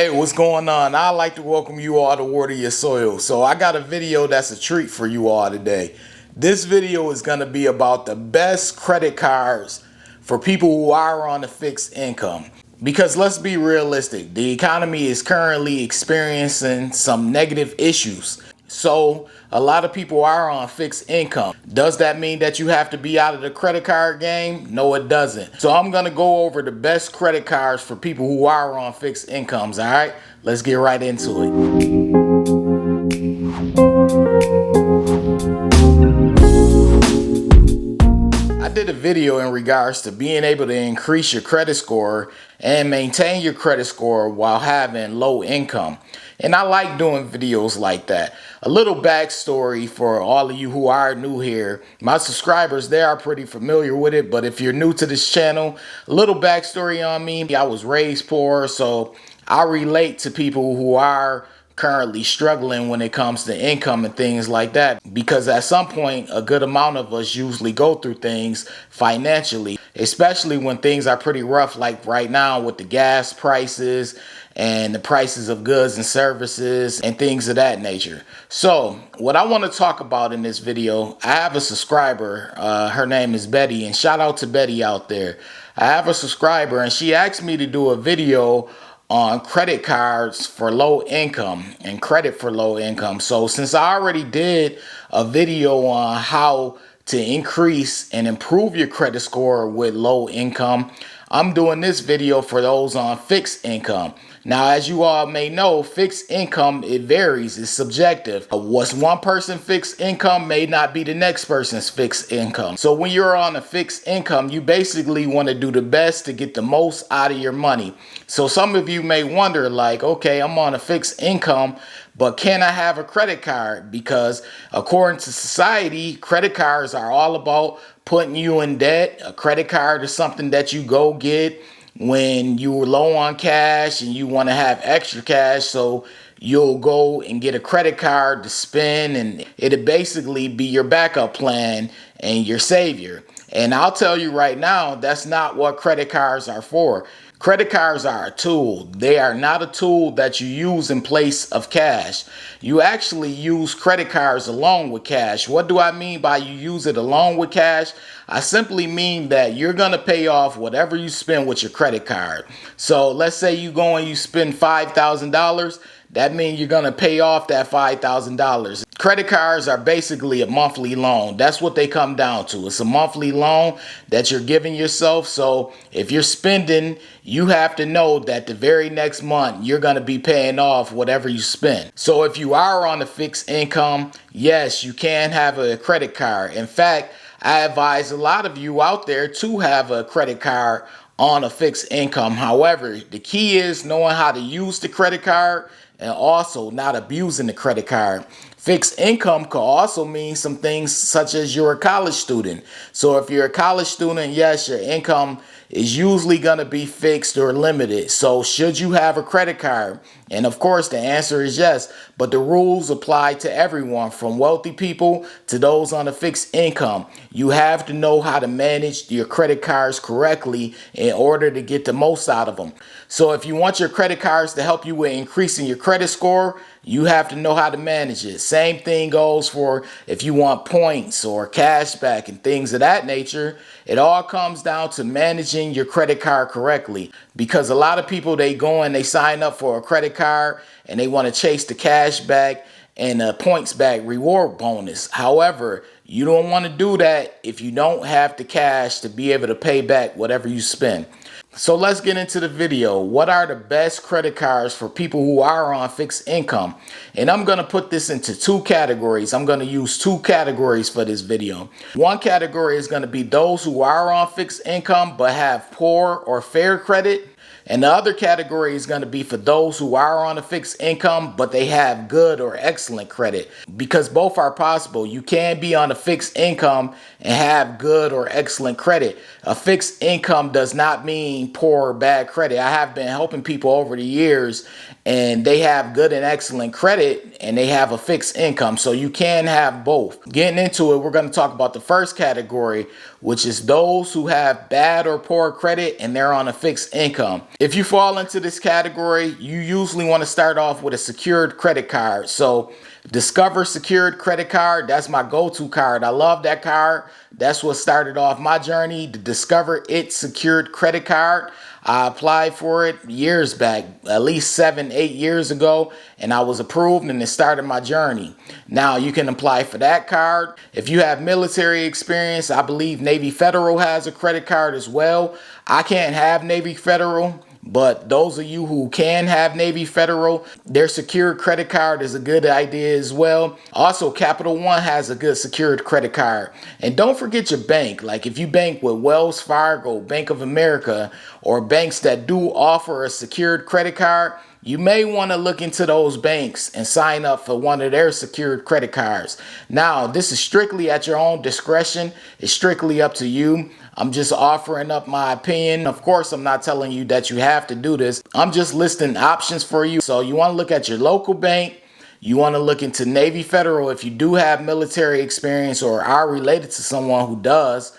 Hey, what's going on? I'd like to welcome you all to Water Your Soil. So I got a video that's a treat for you all today. This video is going to be about the best credit cards for people who are on a fixed income. Because let's be realistic, the economy is currently experiencing some negative issues. So a lot of people are on fixed income. Does that mean that you have to be out of the credit card game? No, it doesn't. So I'm going to go over the best credit cards for people who are on fixed incomes. All right, let's get right into it. I did a video in regards to being able to increase your credit score and maintain your credit score while having low income. And I like doing videos like that. A little backstory for all of you who are new here. My subscribers, they are pretty familiar with it, but if you're new to this channel, a little backstory on me. I was raised poor, so I relate to people who are currently struggling when it comes to income and things like that, because at some point a good amount of us usually go through things financially, especially when things are pretty rough, like right now with the gas prices and the prices of goods and services and things of that nature. So what I want to talk about in this video, I have a subscriber, her name is Betty, and shout out to Betty out there. I have a subscriber and she asked me to do a video on credit cards for low income and credit for low income. So since I already did a video on how to increase and improve your credit score with low income, I'm doing this video for those on fixed income. Now, as you all may know, fixed income, it varies, it's subjective. What's one person's fixed income may not be the next person's fixed income. So when you're on a fixed income, you basically want to do the best to get the most out of your money. So some of you may wonder, like, okay, I'm on a fixed income, but can I have a credit card? Because according to society, credit cards are all about putting you in debt. A credit card is something that you go get when you're low on cash and you want to have extra cash. So you'll go and get a credit card to spend, and it'll basically be your backup plan and your savior. And I'll tell you right now, that's not what credit cards are for. Credit cards are a tool. They are not a tool that you use in place of cash. You actually use credit cards along with cash. What do I mean by you use it along with cash? I simply mean that you're going to pay off whatever you spend with your credit card. So let's say you go and you spend $5,000. That means you're going to pay off that $5,000. Credit cards are basically a monthly loan. That's what they come down to. It's a monthly loan that you're giving yourself. So if you're spending, you have to know that the very next month you're going to be paying off whatever you spend. So if you are on a fixed income, yes, you can have a credit card. In fact, I advise a lot of you out there to have a credit card on a fixed income. However, the key is knowing how to use the credit card and also not abusing the credit card. Fixed income could also mean some things such as you're a college student. So if you're a college student, yes, your income is usually going to be fixed or limited. So should you have a credit card? And of course, the answer is yes, but the rules apply to everyone from wealthy people to those on a fixed income. You have to know how to manage your credit cards correctly in order to get the most out of them. So if you want your credit cards to help you with increasing your credit score, you have to know how to manage it. Same thing goes for if you want points or cash back and things of that nature. It all comes down to managing your credit card correctly, because a lot of people, they go and they sign up for a credit card and they want to chase the cash back and the points back reward bonus. However, you don't want to do that if you don't have the cash to be able to pay back whatever you spend. So let's get into the video. What are the best credit cards for people who are on fixed income? And I'm going to put this into two categories. I'm going to use two categories for this video. One category is going to be those who are on fixed income but have poor or fair credit. And the other category is going to be for those who are on a fixed income, but they have good or excellent credit, because both are possible. You can be on a fixed income and have good or excellent credit. A fixed income does not mean poor or bad credit. I have been helping people over the years, and they have good and excellent credit and they have a fixed income. So you can have both. Getting into it, we're going to talk about the first category, which is those who have bad or poor credit and they're on a fixed income. If you fall into this category, you usually want to start off with a secured credit card. So Discover Secured Credit Card, that's my go-to card. I love that card. That's what started off my journey, the Discover It Secured Credit Card. I applied for it years back, at least 7-8 years ago, and I was approved and it started my journey. Now you can apply for that card. If you have military experience, I believe Navy Federal has a credit card as well. I can't have Navy Federal, but those of you who can have Navy Federal, their secured credit card is a good idea as well. Also, Capital One has a good secured credit card. And don't forget your bank. Like if you bank with Wells Fargo, Bank of America, or banks that do offer a secured credit card, you may want to look into those banks and sign up for one of their secured credit cards. Now, this is strictly at your own discretion. It's strictly up to you. I'm just offering up my opinion. Of course, I'm not telling you that you have to do this. I'm just listing options for you. So you want to look at your local bank. You want to look into Navy Federal if you do have military experience or are related to someone who does,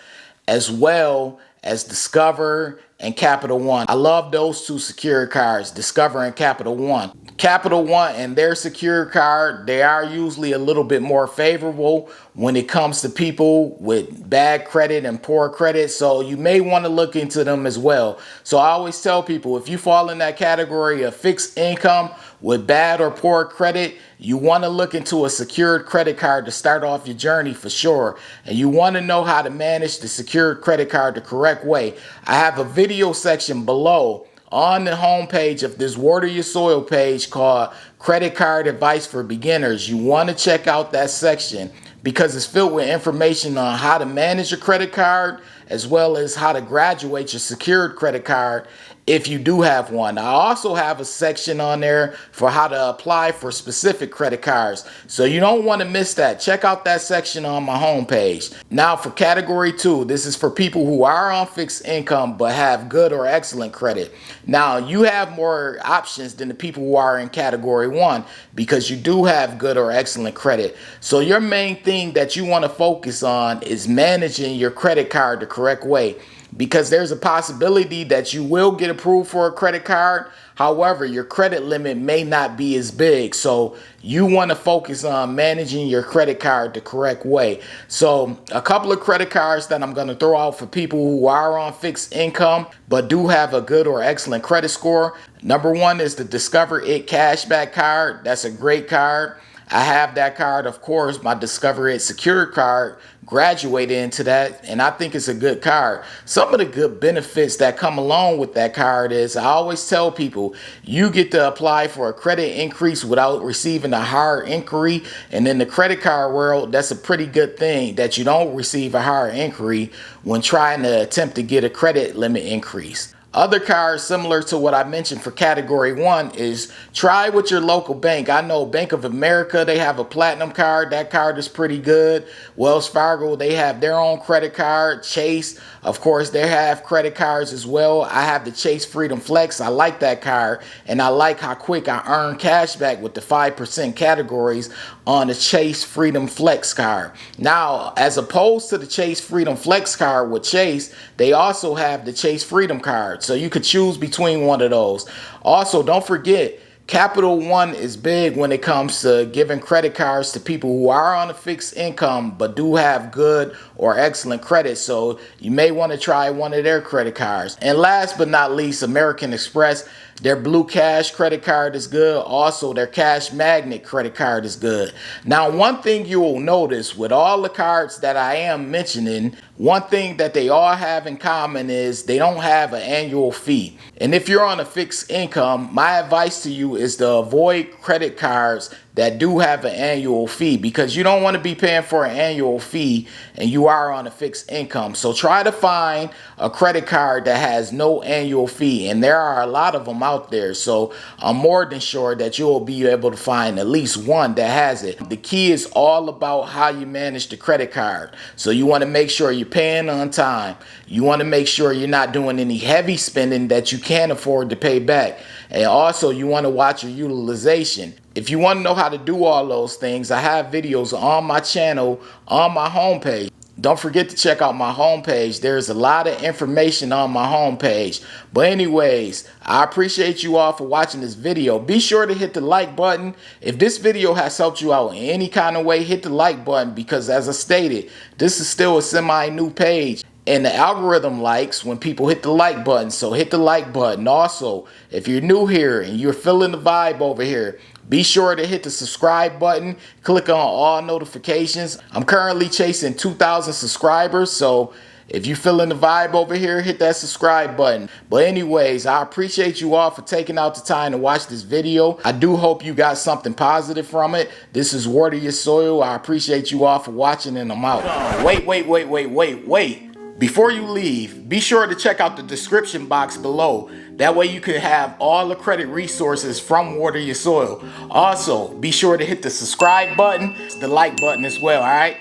as well as Discover and Capital One. I love those two secure cards, Discover and Capital One. Capital One and their secure card, they are usually a little bit more favorable when it comes to people with bad credit and poor credit. So you may want to look into them as well. So I always tell people, if you fall in that category of fixed income with bad or poor credit, you want to look into a secured credit card to start off your journey for sure. And you want to know how to manage the secured credit card the correct way. I have a video section below on the homepage of this Water Your Soil page called Credit Card Advice for Beginners. You want to check out that section because it's filled with information on how to manage your credit card as well as how to graduate your secured credit card if you do have one. I also have a section on there for how to apply for specific credit cards. So you don't want to miss that. Check out that section on my homepage. Now for category 2, this is for people who are on fixed income but have good or excellent credit. Now you have more options than the people who are in category 1 because you do have good or excellent credit. So your main thing that you want to focus on is managing your credit card the correct way, because there's a possibility that you will get approved for a credit card. However, your credit limit may not be as big. So you want to focus on managing your credit card the correct way. So a couple of credit cards that I'm going to throw out for people who are on fixed income but do have a good or excellent credit score. Number 1 is the Discover It Cashback card. That's a great card. I have that card, of course. My Discover It Secured card graduated into that, and I think it's a good card. Some of the good benefits that come along with that card is, I always tell people, you get to apply for a credit increase without receiving a higher inquiry. And in the credit card world, that's a pretty good thing that you don't receive a higher inquiry when trying to attempt to get a credit limit increase. Other cards similar to what I mentioned for category 1 is try with your local bank. I know Bank of America, they have a platinum card. That card is pretty good. Wells Fargo, they have their own credit card. Chase, of course, they have credit cards as well. I have the Chase Freedom Flex. I like that card, and I like how quick I earn cash back with the 5% categories on the Chase Freedom Flex card. Now, as opposed to the Chase Freedom Flex card with Chase, they also have the Chase Freedom card. So you could choose between one of those. Also, don't forget, Capital One is big when it comes to giving credit cards to people who are on a fixed income but do have good or excellent credit. So you may want to try one of their credit cards. And last but not least, American Express. Their Blue Cash credit card is good. Also, their Cash Magnet credit card is good. Now, one thing you will notice with all the cards that I am mentioning, one thing that they all have in common is they don't have an annual fee. And if you're on a fixed income, my advice to you is to avoid credit cards that do have an annual fee, because you don't want to be paying for an annual fee and you are on a fixed income. So try to find a credit card that has no annual fee, and there are a lot of them out there. So I'm more than sure that you'll be able to find at least one that has it. The key is all about how you manage the credit card. So you want to make sure you're paying on time. You want to make sure you're not doing any heavy spending that you can't afford to pay back. And also you want to watch your utilization. If you want to know how to do all those things, I have videos on my channel, on my homepage. Don't forget to check out my homepage. There's a lot of information on my homepage. But anyways, I appreciate you all for watching this video. Be sure to hit the like button. If this video has helped you out in any kind of way, hit the like button, because as I stated, this is still a semi-new page. And the algorithm likes when people hit the like button. So hit the like button. Also, if you're new here and you're feeling the vibe over here, be sure to hit the subscribe button. Click on all notifications. I'm currently chasing 2,000 subscribers. So if you're feeling the vibe over here, hit that subscribe button. But anyways, I appreciate you all for taking out the time to watch this video. I do hope you got something positive from it. This is Water Your Soil. I appreciate you all for watching, and I'm out. Wait. Before you leave, be sure to check out the description box below. That way you can have all the credit resources from Water Your Soil. Also, be sure to hit the subscribe button, the like button as well, all right?